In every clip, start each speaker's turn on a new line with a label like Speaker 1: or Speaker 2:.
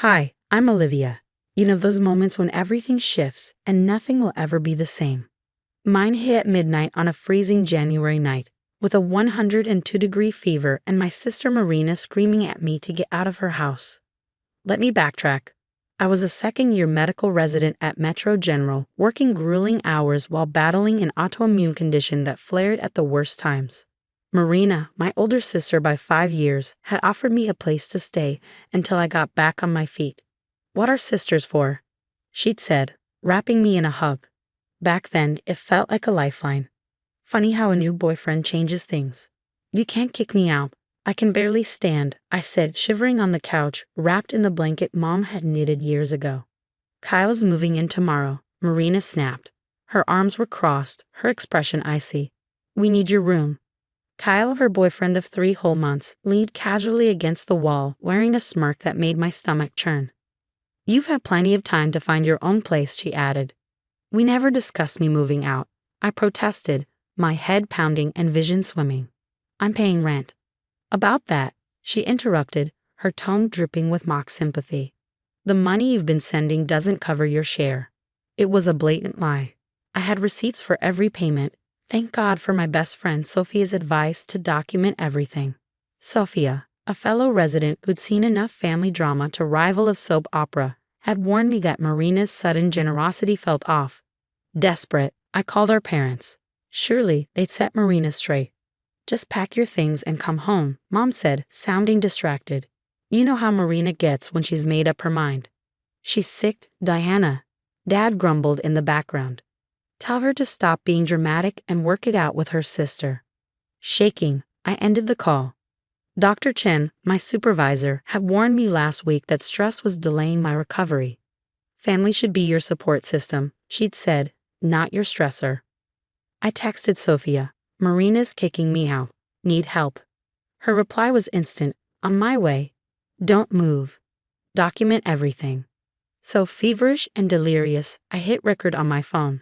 Speaker 1: Hi, I'm Olivia. You know those moments when everything shifts and nothing will ever be the same. Mine hit at midnight on a freezing January night, with a 102-degree fever and my sister Marina screaming at me to get out of her house. Let me backtrack. I was a second-year medical resident at Metro General, working grueling hours while battling an autoimmune condition that flared at the worst times. Marina, my older sister by 5 years, had offered me a place to stay until I got back on my feet. "What are sisters for?" she'd said, wrapping me in a hug. Back then, it felt like a lifeline. Funny how a new boyfriend changes things. "You can't kick me out. I can barely stand," I said, shivering on the couch, wrapped in the blanket Mom had knitted years ago. "Kyle's moving in tomorrow," Marina snapped. Her arms were crossed, her expression icy. "We need your room." Kyle, her boyfriend of 3 whole months, leaned casually against the wall, wearing a smirk that made my stomach churn. "You've had plenty of time to find your own place," she added. "We never discussed me moving out," I protested, my head pounding and vision swimming. "I'm paying rent." "About that," she interrupted, her tone dripping with mock sympathy. "The money you've been sending doesn't cover your share." It was a blatant lie. I had receipts for every payment. Thank God for my best friend Sophia's advice to document everything. Sophia, a fellow resident who'd seen enough family drama to rival a soap opera, had warned me that Marina's sudden generosity felt off. Desperate, I called our parents. Surely they'd set Marina straight. "Just pack your things and come home," Mom said, sounding distracted. "You know how Marina gets when she's made up her mind." "She's sick, Diana," Dad grumbled in the background. "Tell her to stop being dramatic and work it out with her sister." Shaking, I ended the call. Dr. Chen, my supervisor, had warned me last week that stress was delaying my recovery. "Family should be your support system," she'd said, "not your stressor." I texted Sophia, "Marina's kicking me out. Need help?" Her reply was instant, "On my way. Don't move. Document everything." So feverish and delirious, I hit record on my phone.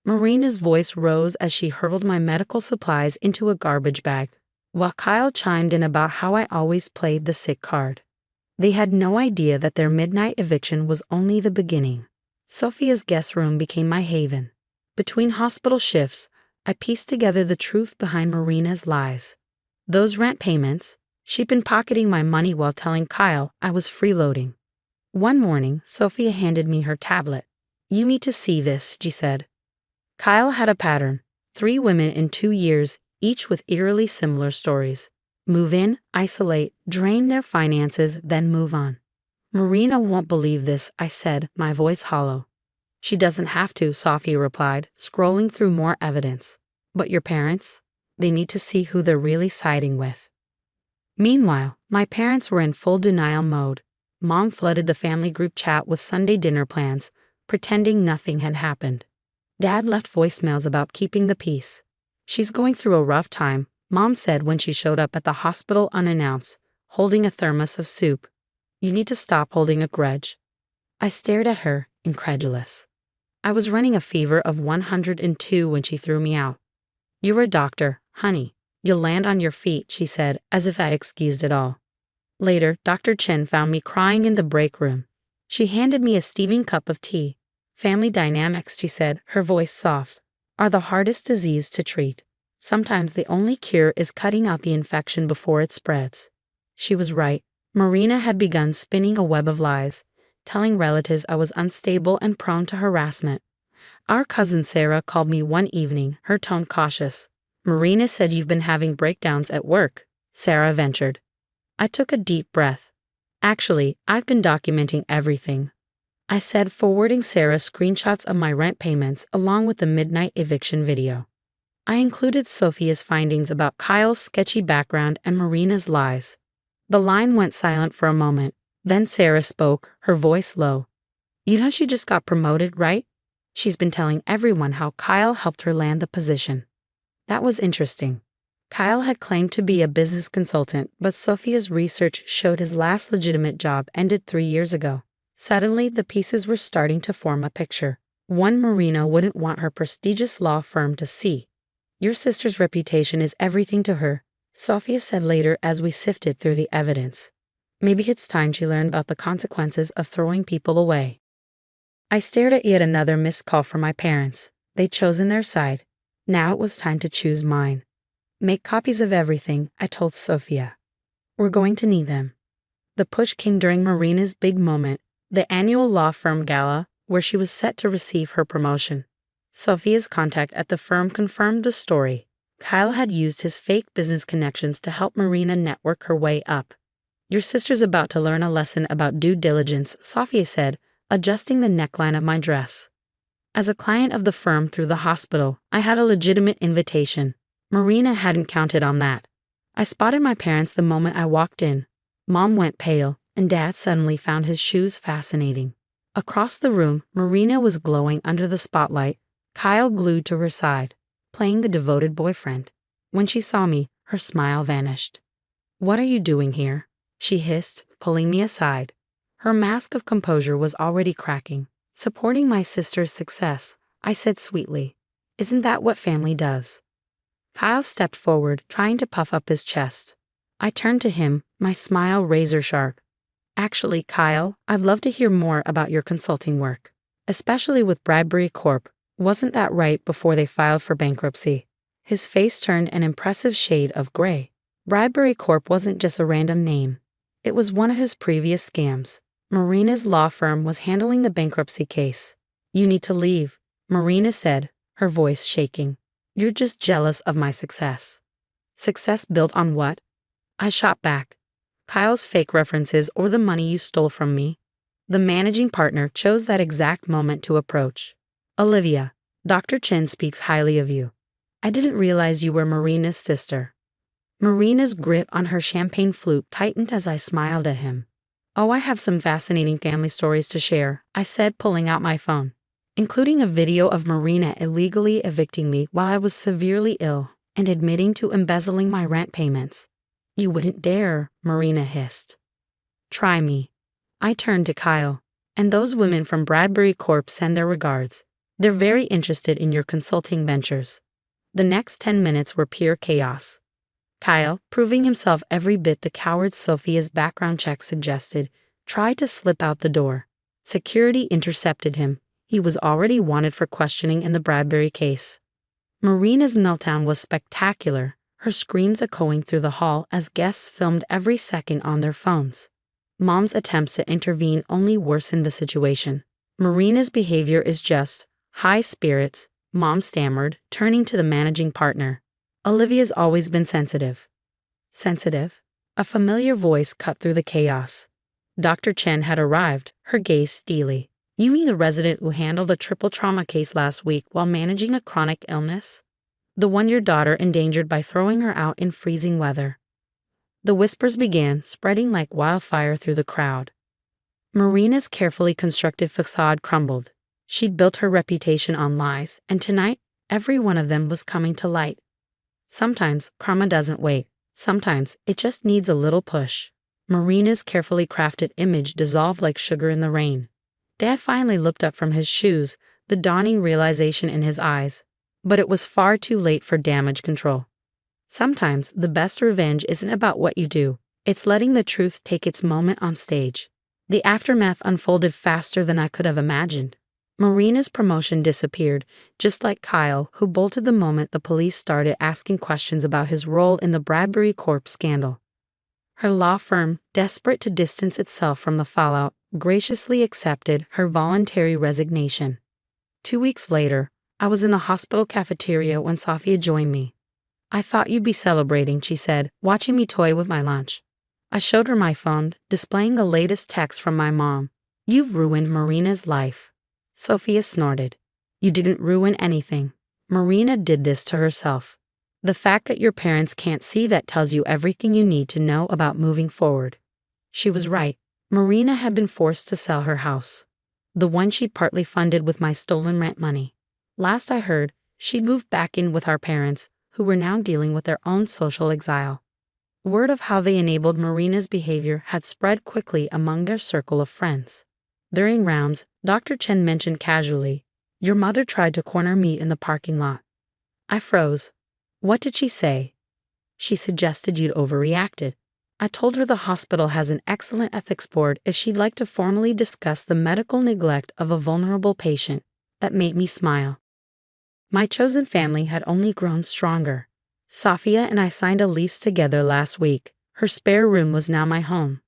Speaker 1: Marina's voice rose as she hurled my medical supplies into a garbage bag, while Kyle chimed in about how I always played the sick card. They had no idea that their midnight eviction was only the beginning. Sophia's guest room became my haven. Between hospital shifts, I pieced together the truth behind Marina's lies. Those rent payments, she'd been pocketing my money while telling Kyle I was freeloading. One morning, Sophia handed me her tablet. "You need to see this," she said. Kyle had a pattern. 3 women in 2 years, each with eerily similar stories. Move in, isolate, drain their finances, then move on. "Marina won't believe this," I said, my voice hollow. "She doesn't have to," Sophia replied, scrolling through more evidence. "But your parents? They need to see who they're really siding with." Meanwhile, my parents were in full denial mode. Mom flooded the family group chat with Sunday dinner plans, pretending nothing had happened. Dad left voicemails about keeping the peace. "She's going through a rough time," Mom said when she showed up at the hospital unannounced, holding a thermos of soup. "You need to stop holding a grudge." I stared at her, incredulous. I was running a fever of 102 when she threw me out. "You're a doctor, honey. You'll land on your feet," she said, as if I excused it all. Later, Dr. Chen found me crying in the break room. She handed me a steaming cup of tea. "Family dynamics," she said, her voice soft, "are the hardest disease to treat. Sometimes the only cure is cutting out the infection before it spreads." She was right. Marina had begun spinning a web of lies, telling relatives I was unstable and prone to harassment. Our cousin Sarah called me one evening, her tone cautious. "Marina said you've been having breakdowns at work," Sarah ventured. I took a deep breath. "Actually, I've been documenting everything," I said, forwarding Sarah screenshots of my rent payments along with the midnight eviction video. I included Sophia's findings about Kyle's sketchy background and Marina's lies. The line went silent for a moment. Then Sarah spoke, her voice low. "You know she just got promoted, right? She's been telling everyone how Kyle helped her land the position." That was interesting. Kyle had claimed to be a business consultant, but Sophia's research showed his last legitimate job ended 3 years ago. Suddenly, the pieces were starting to form a picture. One Marina wouldn't want her prestigious law firm to see. "Your sister's reputation is everything to her," Sophia said later as we sifted through the evidence. Maybe it's time she learned about the consequences of throwing people away. I stared at yet another missed call from my parents. They'd chosen their side. Now it was time to choose mine. Make copies of everything, I told Sophia. We're going to need them. The push came during Marina's big moment, the annual law firm gala, where she was set to receive her promotion. Sophia's contact at the firm confirmed the story. Kyle had used his fake business connections to help Marina network her way up. Your sister's about to learn a lesson about due diligence, Sophia said, adjusting the neckline of my dress. As a client of the firm through the hospital, I had a legitimate invitation. Marina hadn't counted on that. I spotted my parents the moment I walked in. Mom went pale, and Dad suddenly found his shoes fascinating. Across the room, Marina was glowing under the spotlight, Kyle glued to her side, playing the devoted boyfriend. When she saw me, her smile vanished. "What are you doing here?" she hissed, pulling me aside. Her mask of composure was already cracking. "Supporting my sister's success," I said sweetly. "Isn't that what family does?" Kyle stepped forward, trying to puff up his chest. I turned to him, my smile razor sharp. "Actually, Kyle, I'd love to hear more about your consulting work, especially with Bradbury Corp. Wasn't that right before they filed for bankruptcy?" His face turned an impressive shade of gray. Bradbury Corp wasn't just a random name. It was one of his previous scams. Marina's law firm was handling the bankruptcy case. "You need to leave," Marina said, her voice shaking. "You're just jealous of my success." "Success built on what?" I shot back. "Kyle's fake references or the money you stole from me?" The managing partner chose that exact moment to approach. "Olivia, Dr. Chen speaks highly of you. I didn't realize you were Marina's sister." Marina's grip on her champagne flute tightened as I smiled at him. "Oh, I have some fascinating family stories to share," I said, pulling out my phone, including a video of Marina illegally evicting me while I was severely ill and admitting to embezzling my rent payments. "You wouldn't dare," Marina hissed. "Try me." I turned to Kyle. "And those women from Bradbury Corp send their regards. They're very interested in your consulting ventures." The next 10 minutes were pure chaos. Kyle, proving himself every bit the coward Sophia's background check suggested, tried to slip out the door. Security intercepted him. He was already wanted for questioning in the Bradbury case. Marina's meltdown was spectacular, her screams echoing through the hall as guests filmed every second on their phones. Mom's attempts to intervene only worsened the situation. "Marina's behavior is just high spirits," Mom stammered, turning to the managing partner. "Olivia's always been sensitive." "Sensitive?" A familiar voice cut through the chaos. Dr. Chen had arrived, her gaze steely. "You mean the resident who handled a triple trauma case last week while managing a chronic illness? The one your daughter endangered by throwing her out in freezing weather?" The whispers began, spreading like wildfire through the crowd. Marina's carefully constructed facade crumbled. She'd built her reputation on lies, and tonight, every one of them was coming to light. Sometimes karma doesn't wait. Sometimes it just needs a little push. Marina's carefully crafted image dissolved like sugar in the rain. Dad finally looked up from his shoes, the dawning realization in his eyes. But it was far too late for damage control. Sometimes the best revenge isn't about what you do. It's letting the truth take its moment on stage. The aftermath unfolded faster than I could have imagined. Marina's promotion disappeared, just like Kyle, who bolted the moment the police started asking questions about his role in the Bradbury Corp scandal. Her law firm, desperate to distance itself from the fallout, graciously accepted her voluntary resignation. 2 weeks later, I was in the hospital cafeteria when Sophia joined me. "I thought you'd be celebrating," she said, watching me toy with my lunch. I showed her my phone, displaying the latest text from my mom. "You've ruined Marina's life." Sophia snorted. "You didn't ruin anything. Marina did this to herself. The fact that your parents can't see that tells you everything you need to know about moving forward." She was right. Marina had been forced to sell her house, the one she'd partly funded with my stolen rent money. Last I heard, she'd moved back in with our parents, who were now dealing with their own social exile. Word of how they enabled Marina's behavior had spread quickly among their circle of friends. During rounds, Dr. Chen mentioned casually, "Your mother tried to corner me in the parking lot." I froze. "What did she say?" "She suggested you'd overreacted." I told her the hospital has an excellent ethics board if she'd like to formally discuss the medical neglect of a vulnerable patient. That made me smile. My chosen family had only grown stronger. Safia and I signed a lease together last week. Her spare room was now my home.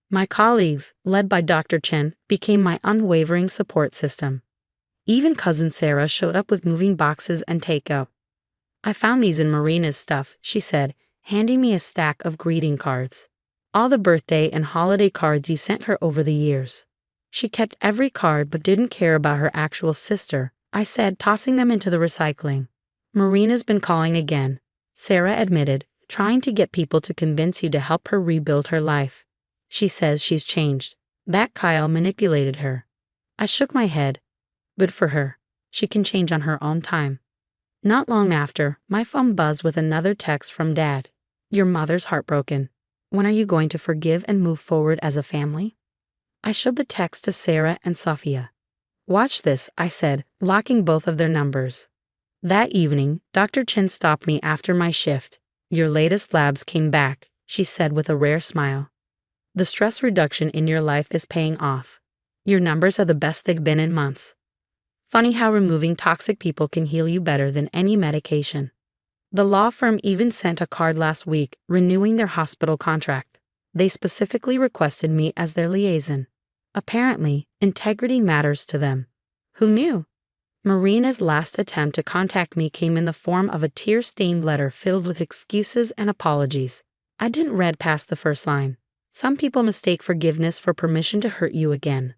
Speaker 1: My colleagues, led by Dr. Chen, became my unwavering support system. Even cousin Sarah showed up with moving boxes and takeout. I found these in Marina's stuff, she said, handing me a stack of greeting cards. All the birthday and holiday cards you sent her over the years. She kept every card but didn't care about her actual sister, I said, tossing them into the recycling. Marina's been calling again, Sarah admitted, trying to get people to convince you to help her rebuild her life. She says she's changed. That Kyle manipulated her. I shook my head. Good for her. She can change on her own time. Not long after, my phone buzzed with another text from Dad. Your mother's heartbroken. When are you going to forgive and move forward as a family? I showed the text to Sarah and Safia. Watch this, I said, locking both of their numbers. That evening, Dr. Chen stopped me after my shift. Your latest labs came back, she said with a rare smile. The stress reduction in your life is paying off. Your numbers are the best they've been in months. Funny how removing toxic people can heal you better than any medication. The law firm even sent a card last week renewing their hospital contract. They specifically requested me as their liaison. Apparently, integrity matters to them. Who knew? Marina's last attempt to contact me came in the form of a tear-stained letter filled with excuses and apologies. I didn't read past the first line. Some people mistake forgiveness for permission to hurt you again.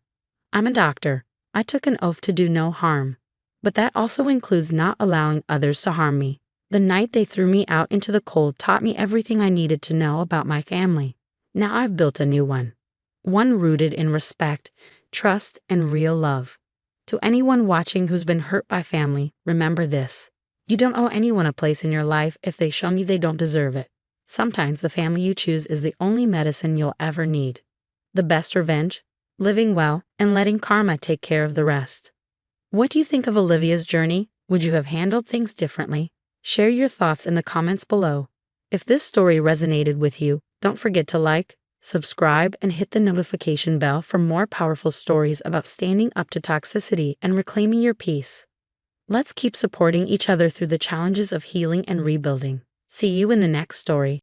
Speaker 1: I'm a doctor. I took an oath to do no harm. But that also includes not allowing others to harm me. The night they threw me out into the cold taught me everything I needed to know about my family. Now I've built a new one. One rooted in respect, trust, and real love. To anyone watching who's been hurt by family, remember this. You don't owe anyone a place in your life if they show you they don't deserve it. Sometimes the family you choose is the only medicine you'll ever need. The best revenge? Living well and letting karma take care of the rest. What do you think of Olivia's journey? Would you have handled things differently? Share your thoughts in the comments below. If this story resonated with you, don't forget to like, subscribe, and hit the notification bell for more powerful stories about standing up to toxicity and reclaiming your peace. Let's keep supporting each other through the challenges of healing and rebuilding. See you in the next story.